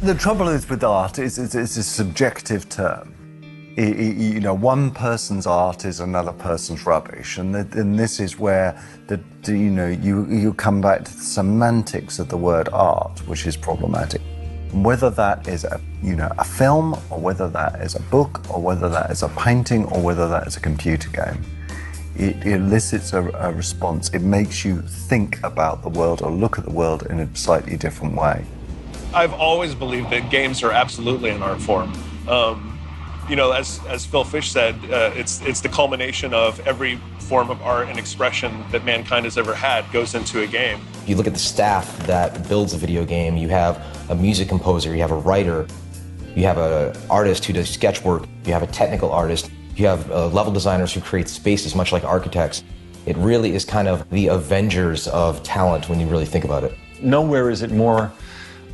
The trouble is with art is it's a subjective term. You know, one person's art is another person's rubbish, and this is where you come back to the semantics of the word art, which is problematic. Whether that is a film, or whether that is a book, or whether that is a painting, or whether that is a computer game, it elicits a response. It makes you think about the world or look at the world in a slightly different way. I've always believed that games are absolutely an art form. You know, as Phil Fish said, it's the culmination of every form of art and expression that mankind has ever had goes into a game. You look at the staff that builds a video game. You have a music composer, you have a writer, you have an artist who does sketch work, you have a technical artist, you have level designers who create spaces, much like architects. It really is kind of the Avengers of talent when you really think about it. Nowhere is it more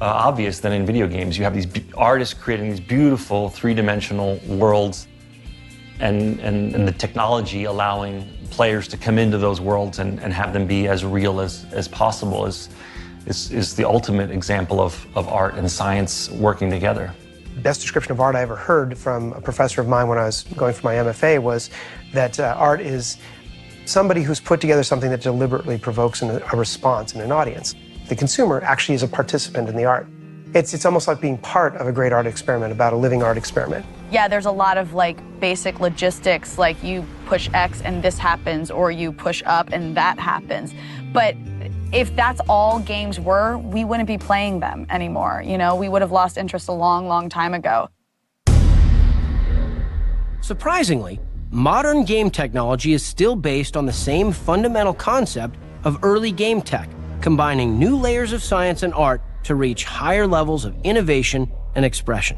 obvious than in video games. You have these artists creating these beautiful three-dimensional worlds, and the technology allowing players to come into those worlds and have them be as real as possible is the ultimate example of art and science working together. The best description of art I ever heard from a professor of mine when I was going for my MFA was that art is somebody who's put together something that deliberately provokes a response in an audience. The consumer actually is a participant in the art. It's almost like being part of a great art experiment, about a living art experiment. Yeah, there's a lot of basic logistics, like you push X and this happens, or you push up and that happens. But if that's all games were, we wouldn't be playing them anymore. You know, we would have lost interest a long, long time ago. Surprisingly, modern game technology is still based on the same fundamental concept of early game tech, combining new layers of science and art to reach higher levels of innovation and expression.